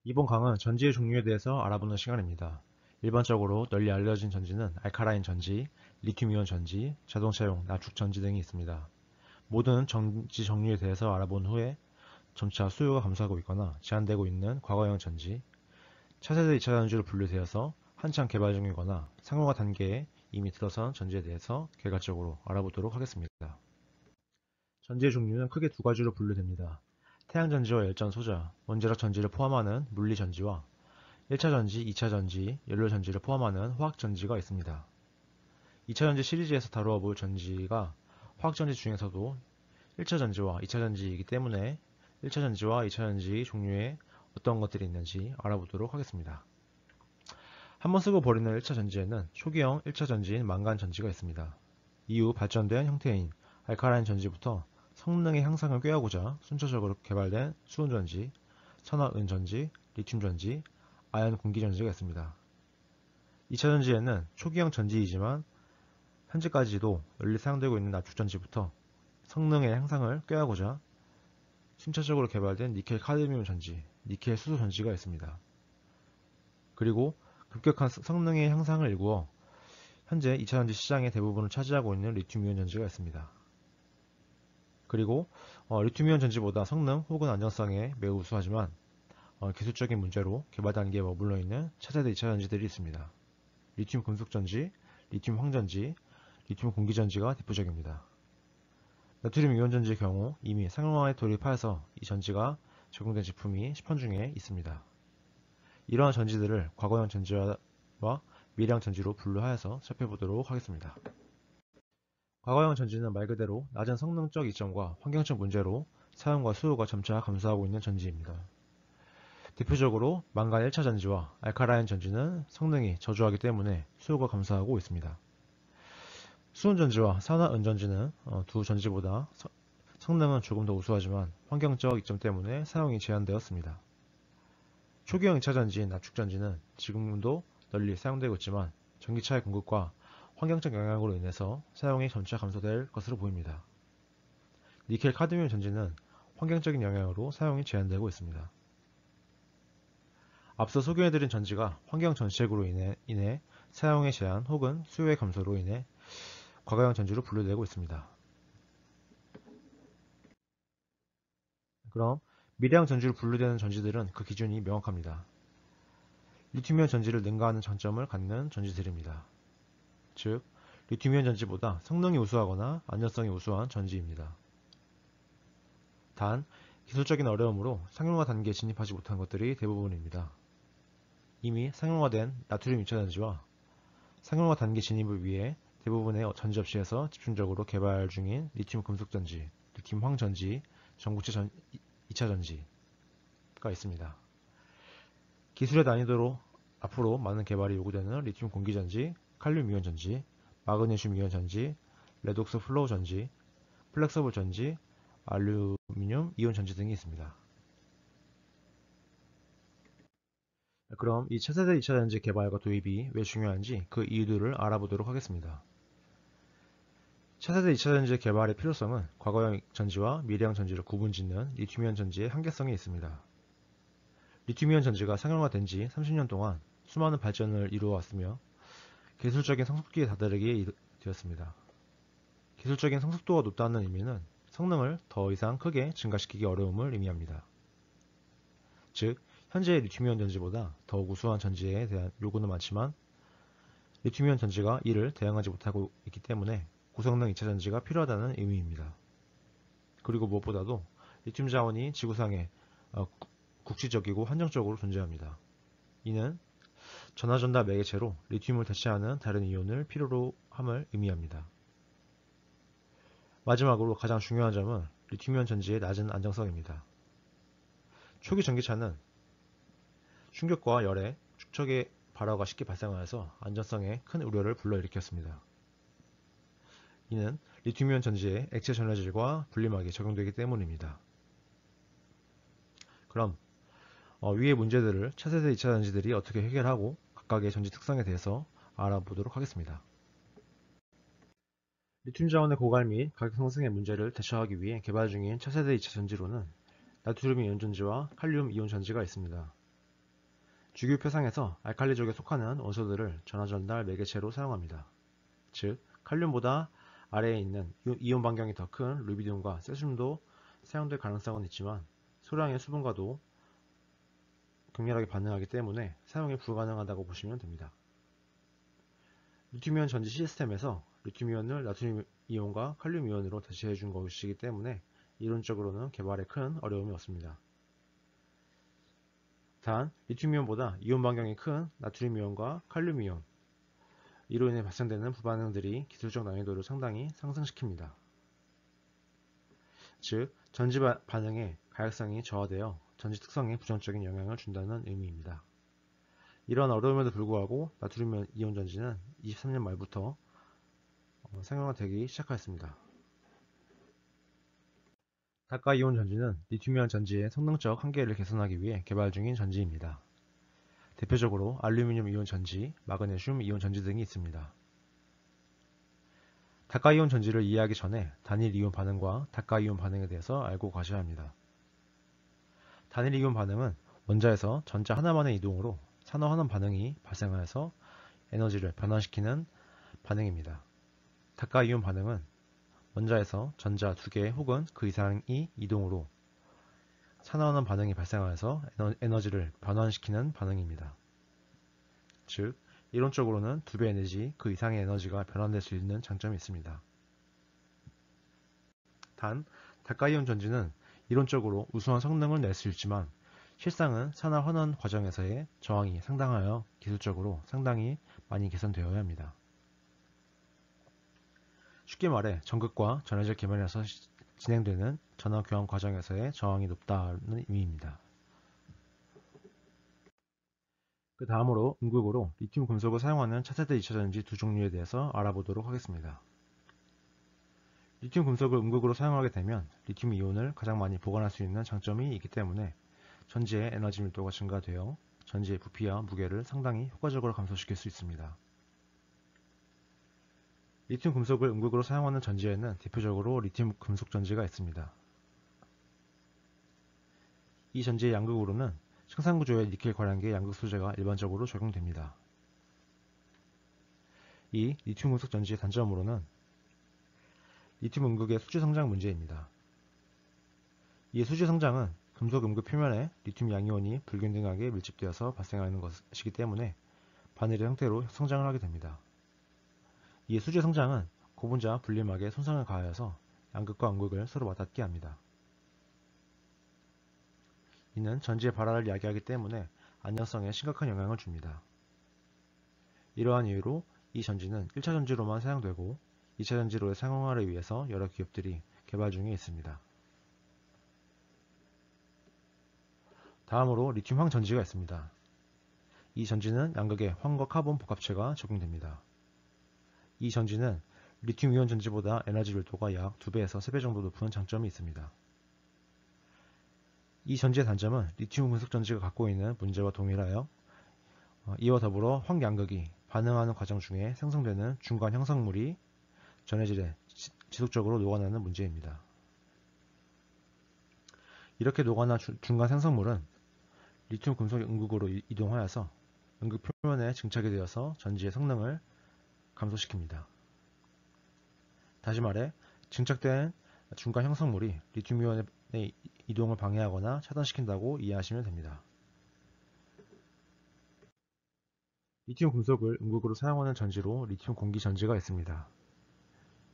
이번 강은 전지의 종류에 대해서 알아보는 시간입니다. 일반적으로 널리 알려진 전지는 알카라인 전지, 리튬이온 전지, 자동차용 납축 전지 등이 있습니다. 모든 전지 종류에 대해서 알아본 후에 점차 수요가 감소하고 있거나 제한되고 있는 과거형 전지, 차세대 2차 전지로 분류되어서 한창 개발 중이거나 상용화 단계에 이미 들어선 전지에 대해서 개괄적으로 알아보도록 하겠습니다. 전지의 종류는 크게 두 가지로 분류됩니다. 태양전지와 열전소자, 원자력 전지를 포함하는 물리전지와 1차 전지, 2차 전지, 연료전지를 포함하는 화학전지가 있습니다. 2차 전지 시리즈에서 다루어 볼 전지가 화학전지 중에서도 1차 전지와 2차 전지이기 때문에 1차 전지와 2차 전지 종류에 어떤 것들이 있는지 알아보도록 하겠습니다. 한번 쓰고 버리는 1차 전지에는 초기형 1차 전지인 망간 전지가 있습니다. 이후 발전된 형태인 알카라인 전지부터 성능의 향상을 꾀하고자 순차적으로 개발된 수은전지, 산화은전지, 리튬전지, 아연 공기전지가 있습니다. 2차 전지에는 초기형 전지이지만 현재까지도 널리 사용되고 있는 납축전지부터 성능의 향상을 꾀하고자 순차적으로 개발된 니켈 카드미움 전지, 니켈 수소 전지가 있습니다. 그리고 급격한 성능의 향상을 일구어 현재 2차 전지 시장의 대부분을 차지하고 있는 리튬이온 전지가 있습니다. 그리고 리튬이온 전지보다 성능 혹은 안정성에 매우 우수하지만 기술적인 문제로 개발 단계에 머물러 있는 차세대 2차 전지들이 있습니다. 리튬 금속전지, 리튬 황전지, 리튬 공기전지가 대표적입니다. 나트륨 이온 전지의 경우 이미 상용화에 돌입하여서 이 전지가 적용된 제품이 10편 중에 있습니다. 이러한 전지들을 과거형 전지와 미래형 전지로 분류하여서 살펴보도록 하겠습니다. 과거형 전지는 말 그대로 낮은 성능적 이점과 환경적 문제로 사용과 수요가 점차 감소하고 있는 전지입니다. 대표적으로 망간 1차 전지와 알카라인 전지는 성능이 저조하기 때문에 수요가 감소하고 있습니다. 수은전지와 산화은전지는 두 전지보다 성능은 조금 더 우수하지만 환경적 이점 때문에 사용이 제한되었습니다. 초기형 2차 전지인 납축전지는 지금도 널리 사용되고 있지만 전기차의 공급과 환경적 영향으로 인해서 사용이 점차 감소될 것으로 보입니다. 니켈 카드뮴 전지는 환경적인 영향으로 사용이 제한되고 있습니다. 앞서 소개해드린 전지가 환경 정책으로 인해 사용의 제한 혹은 수요의 감소로 인해 과거형 전지로 분류되고 있습니다. 그럼 미래형 전지로 분류되는 전지들은 그 기준이 명확합니다. 리튬이온 전지를 능가하는 장점을 갖는 전지들입니다. 즉, 리튬이온 전지보다 성능이 우수하거나 안전성이 우수한 전지입니다. 단, 기술적인 어려움으로 상용화 단계에 진입하지 못한 것들이 대부분입니다. 이미 상용화된 나트륨 2차 전지와 상용화 단계 진입을 위해 대부분의 전지 업체에서 집중적으로 개발 중인 리튬 금속 전지, 리튬 황 전지, 전구체 2차 전지가 있습니다. 기술의 난이도로 앞으로 많은 개발이 요구되는 리튬 공기 전지, 칼륨 이온 전지, 마그네슘 이온 전지, 레독스 플로우 전지, 플렉서블 전지, 알루미늄 이온 전지 등이 있습니다. 그럼 이 차세대 2차 전지 개발과 도입이 왜 중요한지 그 이유들을 알아보도록 하겠습니다. 차세대 2차 전지 개발의 필요성은 과거형 전지와 미래형 전지를 구분짓는 리튬이온 전지의 한계성이 있습니다. 리튬이온 전지가 상용화된 지 30년 동안 수많은 발전을 이루어왔으며 기술적인 성숙기에 다다르게 되었습니다. 기술적인 성숙도가 높다는 의미는 성능을 더 이상 크게 증가시키기 어려움을 의미합니다. 즉, 현재의 리튬이온 전지보다 더욱 우수한 전지에 대한 요구는 많지만 리튬이온 전지가 이를 대응하지 못하고 있기 때문에 고성능 2차 전지가 필요하다는 의미입니다. 그리고 무엇보다도 리튬 자원이 지구상에 국시적이고 한정적으로 존재합니다. 이는 전하전달 매개체로 리튬을 대체하는 다른 이온을 필요로 함을 의미합니다. 마지막으로 가장 중요한 점은 리튬이온 전지의 낮은 안정성입니다. 초기 전기차는 충격과 열에 축적의 발화가 쉽게 발생하여서 안전성에 큰 우려를 불러일으켰습니다. 이는 리튬이온 전지의 액체 전해질과 분리막이 적용되기 때문입니다. 그럼 위의 문제들을 차세대 2차 전지들이 어떻게 해결하고 각각의 전지 특성에 대해서 알아보도록 하겠습니다. 리튬 자원의 고갈 및 가격 상승의 문제를 대처하기 위해 개발 중인 차세대 2차 전지로는 나트륨 이온 전지와 칼륨 이온 전지가 있습니다. 주기표상에서 알칼리족에 속하는 원소들을 전하전달 매개체로 사용합니다. 즉, 칼륨보다 아래에 있는 이온 반경이 더 큰 루비디움과 세슘도 사용될 가능성은 있지만 소량의 수분과도 격렬하게 반응하기 때문에 사용이 불가능하다고 보시면 됩니다. 리튬이온 전지 시스템에서 리튬이온을 나트륨 이온과 칼륨 이온으로 대체해 준 것이기 때문에 이론적으로는 개발에 큰 어려움이 없습니다. 단, 리튬이온보다 이온 반경이 큰 나트륨 이온과 칼륨 이온, 이로 인해 발생되는 부반응들이 기술적 난이도를 상당히 상승시킵니다. 즉, 전지 반응의 가역성이 저하되어 전지 특성에 부정적인 영향을 준다는 의미입니다. 이러한 어려움에도 불구하고 나트륨 이온 전지는 23년 말부터 상용화되기 시작하였습니다. 다가 이온 전지는 리튬이온 전지의 성능적 한계를 개선하기 위해 개발 중인 전지입니다. 대표적으로 알루미늄 이온 전지, 마그네슘 이온 전지 등이 있습니다. 다가 이온 전지를 이해하기 전에 단일 이온 반응과 다가 이온 반응에 대해서 알고 가셔야 합니다. 단일 이온 반응은 원자에서 전자 하나만의 이동으로 산화환원 반응이 발생하여서 에너지를 변환시키는 반응입니다. 다가 이온 반응은 원자에서 전자 2개 혹은 그 이상이 이동으로 산화환원 반응이 발생하여서 에너지를 변환시키는 반응입니다. 즉, 이론적으로는 2배 내지 그 이상의 에너지가 변환될 수 있는 장점이 있습니다. 단, 다가 이온 전지는 이론적으로 우수한 성능을 낼 수 있지만 실상은 산화환원 과정에서의 저항이 상당하여 기술적으로 상당히 많이 개선되어야 합니다. 쉽게 말해 전극과 전해질 계면에서 진행되는 전하 교환 과정에서의 저항이 높다는 의미입니다. 그 다음으로 음극으로 리튬 금속을 사용하는 차세대 2차전지 두 종류에 대해서 알아보도록 하겠습니다. 리튬 금속을 음극으로 사용하게 되면 리튬 이온을 가장 많이 보관할 수 있는 장점이 있기 때문에 전지의 에너지 밀도가 증가되어 전지의 부피와 무게를 상당히 효과적으로 감소시킬 수 있습니다. 리튬 금속을 음극으로 사용하는 전지에는 대표적으로 리튬 금속 전지가 있습니다. 이 전지의 양극으로는 생산구조의 니켈 관련계 양극 소재가 일반적으로 적용됩니다. 이 리튬 금속 전지의 단점으로는 리튬 음극의 수지 성장 문제입니다. 이 수지 성장은 금속 음극 표면에 리튬 양이온이 불균등하게 밀집되어서 발생하는 것이기 때문에 바늘의 형태로 성장을 하게 됩니다. 이 수지 성장은 고분자 분리막에 손상을 가하여서 양극과 음극을 서로 맞닿게 합니다. 이는 전지의 발화를 야기하기 때문에 안전성에 심각한 영향을 줍니다. 이러한 이유로 이 전지는 1차 전지로만 사용되고 2차 전지로의 상용화를 위해서 여러 기업들이 개발 중에 있습니다. 다음으로 리튬 황 전지가 있습니다. 이 전지는 양극에 황과 카본 복합체가 적용됩니다. 이 전지는 리튬 이온 전지보다 에너지 밀도가 약 2배에서 3배 정도 높은 장점이 있습니다. 이 전지의 단점은 리튬 금속 전지가 갖고 있는 문제와 동일하여 이와 더불어 황양극이 반응하는 과정 중에 생성되는 중간 형성물이 전해질에 지속적으로 녹아나는 문제입니다. 이렇게 녹아난 중간 생성물은 리튬 금속 음극으로 이동하여서 음극 표면에 증착이 되어서 전지의 성능을 감소시킵니다. 다시 말해 증착된 중간 형성물이 리튬 이온의 이동을 방해하거나 차단시킨다고 이해하시면 됩니다. 리튬 금속을 음극으로 사용하는 전지로 리튬 공기 전지가 있습니다.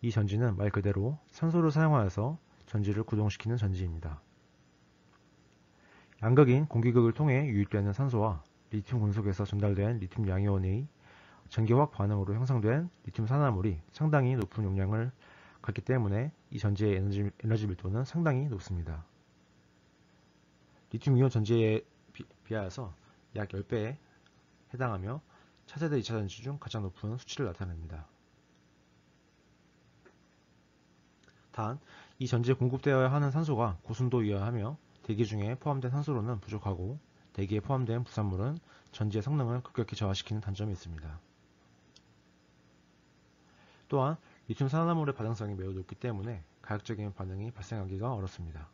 이 전지는 말 그대로 산소를 사용하여서 전지를 구동시키는 전지입니다. 양극인 공기극을 통해 유입되는 산소와 리튬 금속에서 전달된 리튬 양이온의 전기화학 반응으로 형성된 리튬 산화물이 상당히 높은 용량을 갖기 때문에 이 전지의 에너지 밀도는 상당히 높습니다. 리튬 이온 전지에 비하여서 약 10배에 해당하며 차세대 2차 전지 중 가장 높은 수치를 나타냅니다. 단, 이 전지에 공급되어야 하는 산소가 고순도이어야 하며 대기 중에 포함된 산소로는 부족하고 대기에 포함된 부산물은 전지의 성능을 급격히 저하시키는 단점이 있습니다. 또한 리튬 산화물의 반응성이 매우 높기 때문에 가역적인 반응이 발생하기가 어렵습니다.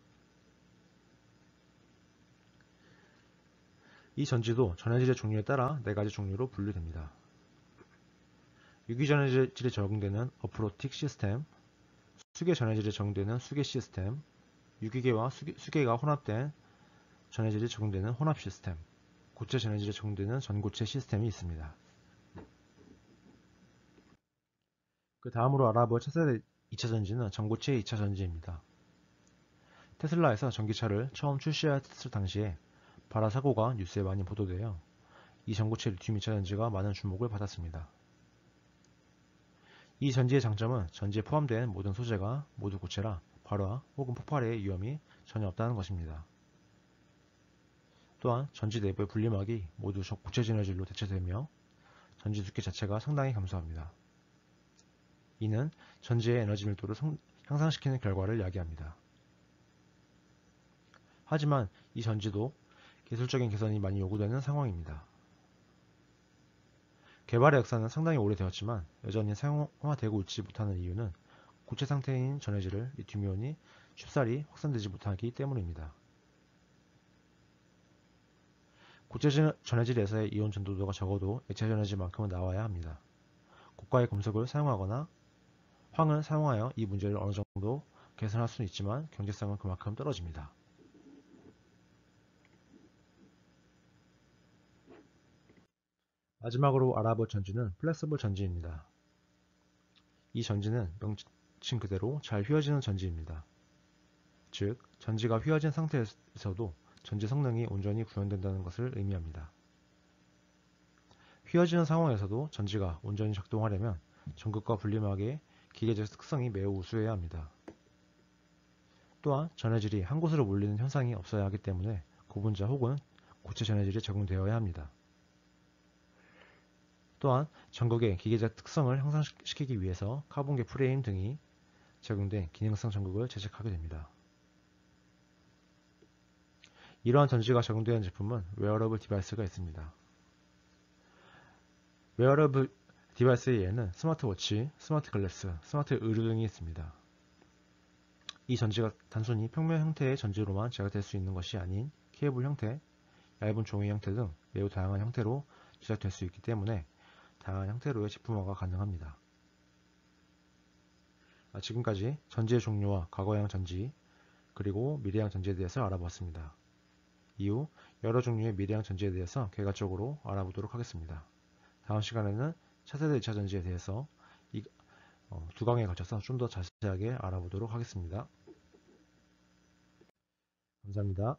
이 전지도 전해질의 종류에 따라 4가지 종류로 분류됩니다. 유기 전해질에 적용되는 어프로틱 시스템, 수계 전해질에 적용되는 수계 시스템, 유기계와 수계가 혼합된 전해질에 적용되는 혼합 시스템, 고체 전해질에 적용되는 전고체 시스템이 있습니다. 그 다음으로 알아볼 차세대 2차 전지는 전고체 2차 전지입니다. 테슬라에서 전기차를 처음 출시했을 당시에 발화 사고가 뉴스에 많이 보도되어 이 전고체 리튬 2차 전지가 많은 주목을 받았습니다. 이 전지의 장점은 전지에 포함된 모든 소재가 모두 고체라 발화 혹은 폭발의 위험이 전혀 없다는 것입니다. 또한 전지 내부의 분리막이 모두 고체 진해질로 대체되며 전지 두께 자체가 상당히 감소합니다. 이는 전지의 에너지 밀도를 향상시키는 결과를 야기합니다. 하지만 이 전지도 기술적인 개선이 많이 요구되는 상황입니다. 개발의 역사는 상당히 오래되었지만 여전히 사용화되고 있지 못하는 이유는 고체 상태인 전해질을 리튬이온이 쉽사리 확산되지 못하기 때문입니다. 고체 전해질에서의 이온 전도도가 적어도 액체 전해질만큼은 나와야 합니다. 고가의 금속을 사용하거나 황을 사용하여 이 문제를 어느 정도 개선할 수는 있지만 경제성은 그만큼 떨어집니다. 마지막으로 알아볼 전지는 플렉서블 전지입니다. 이 전지는 명칭 그대로 잘 휘어지는 전지입니다. 즉, 전지가 휘어진 상태에서도 전지 성능이 온전히 구현된다는 것을 의미합니다. 휘어지는 상황에서도 전지가 온전히 작동하려면 전극과 분리막의 기계적 특성이 매우 우수해야 합니다. 또한 전해질이 한 곳으로 몰리는 현상이 없어야 하기 때문에 고분자 혹은 고체 전해질이 적용되어야 합니다. 또한 전극의 기계적 특성을 향상시키기 위해서 카본계 프레임 등이 적용된 기능성 전극을 제작하게 됩니다. 이러한 전지가 적용되는 제품은 웨어러블 디바이스가 있습니다. 웨어러블 디바이스에는 스마트워치, 스마트 글래스, 스마트 의류 등이 있습니다. 이 전지가 단순히 평면 형태의 전지로만 제작될 수 있는 것이 아닌 케이블 형태, 얇은 종이 형태 등 매우 다양한 형태로 제작될 수 있기 때문에 다양한 형태로의 제품화가 가능합니다. 지금까지 전지의 종류와 과거형 전지, 그리고 미래형 전지에 대해서 알아봤습니다. 이후 여러 종류의 미래형 전지에 대해서 개괄적으로 알아보도록 하겠습니다. 다음 시간에는 차세대 2차 전지에 대해서 두 강에 걸쳐서 좀 더 자세하게 알아보도록 하겠습니다. 감사합니다.